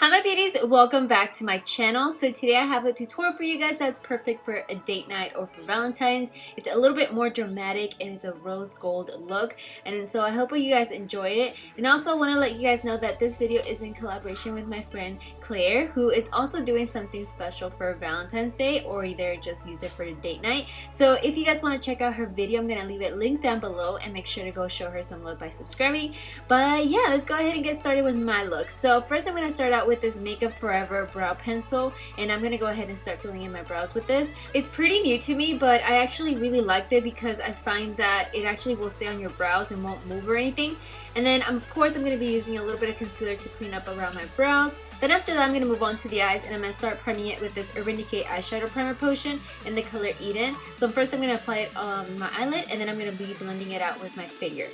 Hi my beauties, welcome back to my channel. So today I have a tutorial for you guys that's perfect for a date night or for Valentine's. It's a little bit more dramatic and it's a rose gold look, and so I hope you guys enjoyed it. And also I want to let you guys know that this video is in collaboration with my friend Claire, who is also doing something special for Valentine's Day, or either just use it for a date night. So if you guys want to check out her video, I'm going to leave it linked down below, and make sure to go show her some love by subscribing. But yeah, let's go ahead and get started with my look. So first I'm going to start out with this Makeup Forever brow pencil, and I'm gonna go ahead and start filling in my brows with this. It's pretty new to me, but I actually really liked it because I find that it actually will stay on your brows and won't move or anything. And then of course I'm gonna be using a little bit of concealer to clean up around my brows. Then after that I'm gonna move on to the eyes, and I'm gonna start priming it with this Urban Decay eyeshadow primer potion in the color Eden. So first I'm gonna apply it on my eyelid, and then I'm gonna be blending it out with my finger.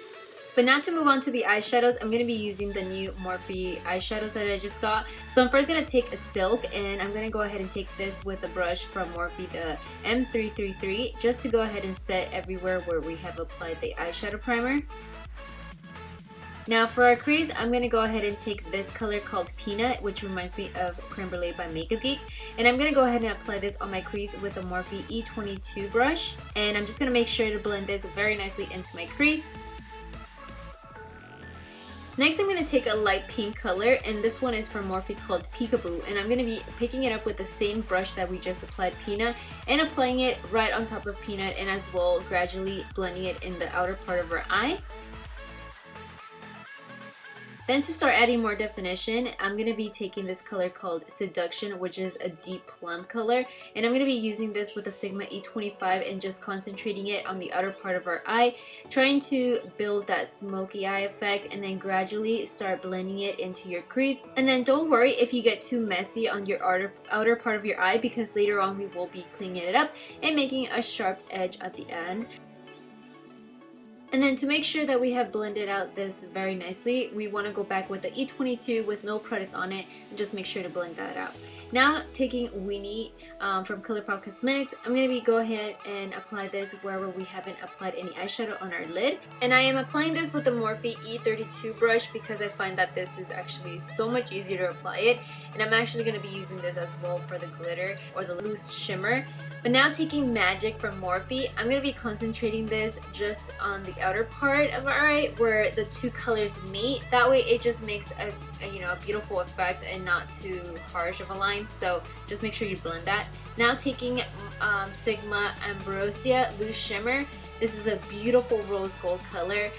But now to move on to the eyeshadows, I'm going to be using the new Morphe eyeshadows that I just got. So I'm first going to take a silk, and I'm going to go ahead and take this with a brush from Morphe, the M333, just to go ahead and set everywhere where we have applied the eyeshadow primer. Now for our crease, I'm going to go ahead and take this color called Peanut, which reminds me of Creme Brulee by Makeup Geek. And I'm going to go ahead and apply this on my crease with the Morphe E22 brush. And I'm just going to make sure to blend this very nicely into my crease. Next I'm going to take a light pink color, and this one is from Morphe called Peekaboo, and I'm going to be picking it up with the same brush that we just applied Peanut, and applying it right on top of Peanut, and as well gradually blending it in the outer part of our eye. Then to start adding more definition, I'm going to be taking this color called Seduction, which is a deep plum color, and I'm going to be using this with a Sigma E25 and just concentrating it on the outer part of our eye, trying to build that smoky eye effect, and then gradually start blending it into your crease. And then don't worry if you get too messy on your outer part of your eye, because later on we will be cleaning it up and making a sharp edge at the end. And then to make sure that we have blended out this very nicely, we want to go back with the E22 with no product on it, and just make sure to blend that out. Now taking Weenie from ColourPop Cosmetics, I'm going to go ahead and apply this wherever we haven't applied any eyeshadow on our lid. And I am applying this with the Morphe E32 brush because I find that this is actually so much easier to apply it. And I'm actually going to be using this as well for the glitter or the loose shimmer. But now taking Magic from Morphe, I'm going to be concentrating this just on the outer part of our eye where the two colors meet. That way it just makes a beautiful effect and not too harsh of a line. So just make sure you blend that. Now taking Sigma Ambrosia Loose Shimmer. This is a beautiful rose gold color.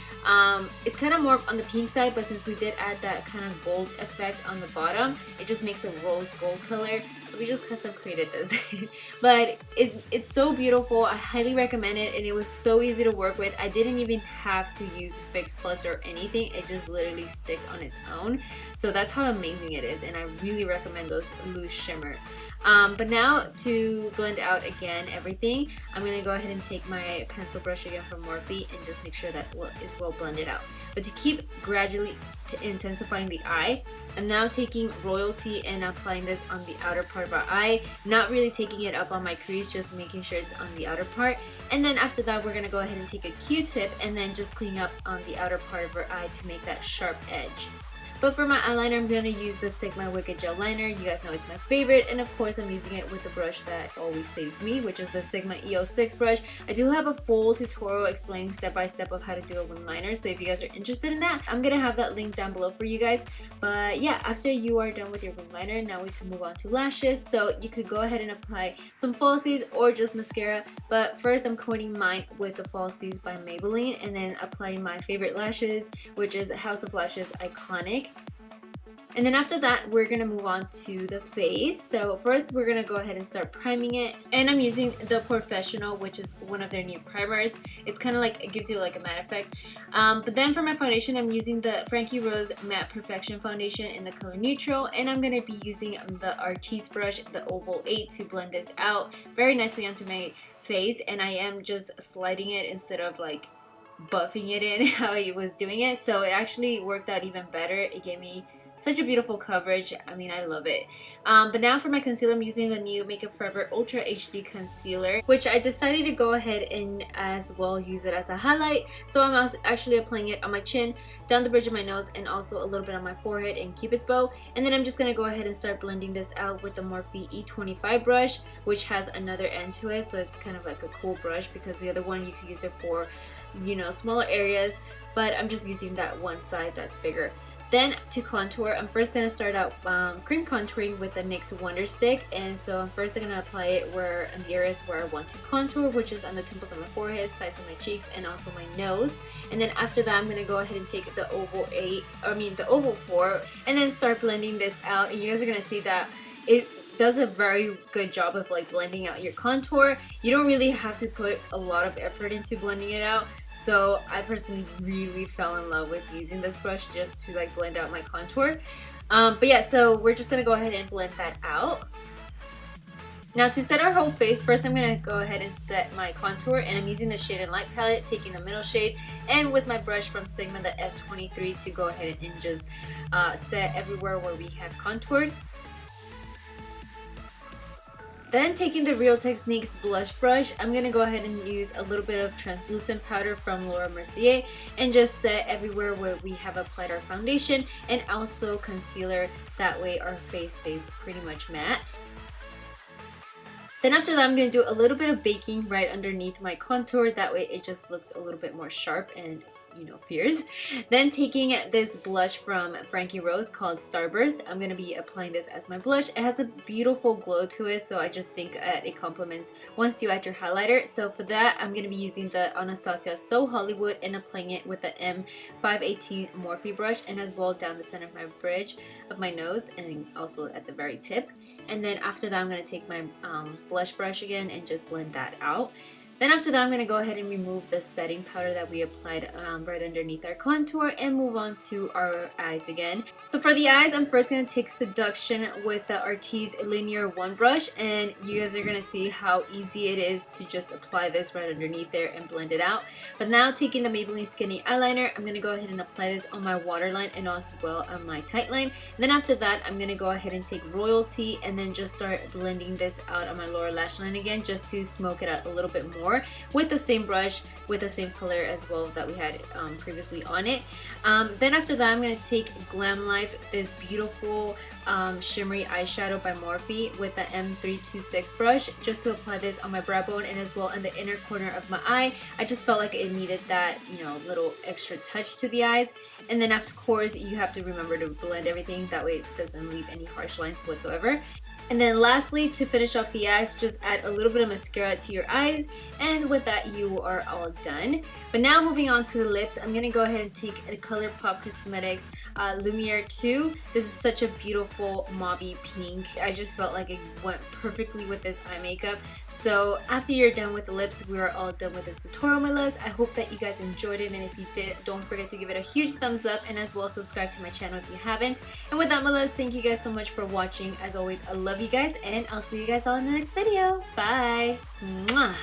It's kind of more on the pink side, but since we did add that kind of gold effect on the bottom, it just makes a rose gold color. So we just custom created this. But it's so beautiful. I highly recommend it, and it was so easy to work with. I didn't even have to use Fix Plus or anything. It just literally sticked on its own. So that's how amazing it is, and I really recommend those loose shimmer. But now to blend out again everything, I'm going to go ahead and take my pencil brush again from Morphe and just make sure that is well blended out. But to keep gradually intensifying the eye, I'm now taking Royalty and applying this on the outer part of our eye, not really taking it up on my crease, just making sure it's on the outer part. And then after that we're going to go ahead and take a Q-tip and then just clean up on the outer part of our eye to make that sharp edge. But for my eyeliner, I'm going to use the Sigma Wicked Gel Liner. You guys know it's my favorite, and of course I'm using it with the brush that always saves me, which is the Sigma EO6 brush. I do have a full tutorial explaining step by step of how to do a wing liner, so if you guys are interested in that, I'm going to have that link down below for you guys. But yeah, after you are done with your wing liner, now we can move on to lashes. So you could go ahead and apply some falsies or just mascara, but first I'm coating mine with the Falsies by Maybelline, and then applying my favorite lashes, which is House of Lashes Iconic. And then after that, we're going to move on to the face. So first, we're going to go ahead and start priming it. And I'm using the Porefessional, which is one of their new primers. It's kind of like, it gives you like a matte effect. But then for my foundation, I'm using the Frankie Rose Matte Perfection Foundation in the color Neutral. And I'm going to be using the ARTIS brush, the Oval 8, to blend this out very nicely onto my face. And I am just sliding it instead of like buffing it in how I was doing it. So it actually worked out even better. It gave me Such a beautiful coverage. I mean, I love it. But now for my concealer, I'm using the new Makeup Forever Ultra HD Concealer, which I decided to go ahead and as well use it as a highlight. So I'm actually applying it on my chin, down the bridge of my nose, and also a little bit on my forehead and Cupid's bow. And then I'm just going to go ahead and start blending this out with the Morphe E25 brush, which has another end to it. So it's kind of like a cool brush, because the other one you could use it for, you know, smaller areas. But I'm just using that one side that's bigger. Then to contour, I'm first going to start out cream contouring with the NYX Wonder Stick. And so I'm first going to apply it in the areas where I want to contour, which is on the temples of my forehead, sides of my cheeks, and also my nose. And then after that, I'm going to go ahead and take the oval 4, and then start blending this out. And you guys are going to see that it does a very good job of like blending out your contour. You don't really have to put a lot of effort into blending it out. So I personally really fell in love with using this brush just to like blend out my contour. But yeah, so we're just gonna go ahead and blend that out. Now to set our whole face, first I'm going to go ahead and set my contour, and I'm using the Shade and Light palette, taking the middle shade, and with my brush from Sigma, the F23, to go ahead and just set everywhere where we have contoured. Then taking the Real Techniques blush brush, I'm going to go ahead and use a little bit of translucent powder from Laura Mercier and just set everywhere where we have applied our foundation, and also concealer. That way our face stays pretty much matte. Then after that, I'm going to do a little bit of baking right underneath my contour. That way it just looks a little bit more sharp and, you know, fierce. Then taking this blush from Frankie Rose called Starburst, I'm going to be applying this as my blush. It has a beautiful glow to it, so I just think it complements once you add your highlighter. So for that, I'm going to be using the Anastasia So Hollywood and applying it with the M518 Morphe brush, and as well down the center of my bridge of my nose, and also at the very tip. And then after that, I'm going to take my blush brush again and just blend that out. Then after that, I'm going to go ahead and remove the setting powder that we applied right underneath our contour and move on to our eyes again. So for the eyes, I'm first going to take Seduction with the ARTIS Linear 1 brush, and you guys are going to see how easy it is to just apply this right underneath there and blend it out. But now taking the Maybelline Skinny Eyeliner, I'm going to go ahead and apply this on my waterline and as well on my tight line. And then after that, I'm going to go ahead and take Royalty and then just start blending this out on my lower lash line again, just to smoke it out a little bit more with the same brush, with the same color as well that we had previously on it. Then after that, I'm going to take Glam Life, this beautiful shimmery eyeshadow by Morphe, with the M326 brush, just to apply this on my brow bone and as well in the inner corner of my eye. I just felt like it needed that, you know, little extra touch to the eyes. And then of course, you have to remember to blend everything, that way it doesn't leave any harsh lines whatsoever. And then lastly, to finish off the eyes, just add a little bit of mascara to your eyes, and with that you are all done. But now moving on to the lips, I'm going to go ahead and take the ColourPop Cosmetics Lumiere 2. This is such a beautiful mauvey pink. I just felt like it went perfectly with this eye makeup. So after you're done with the lips, we are all done with this tutorial, my loves. I hope that you guys enjoyed it, and if you did, don't forget to give it a huge thumbs up, and as well subscribe to my channel if you haven't. And with that, my loves, thank you guys so much for watching. As always, I love you guys, and I'll see you guys all in the next video. Bye! Mwah.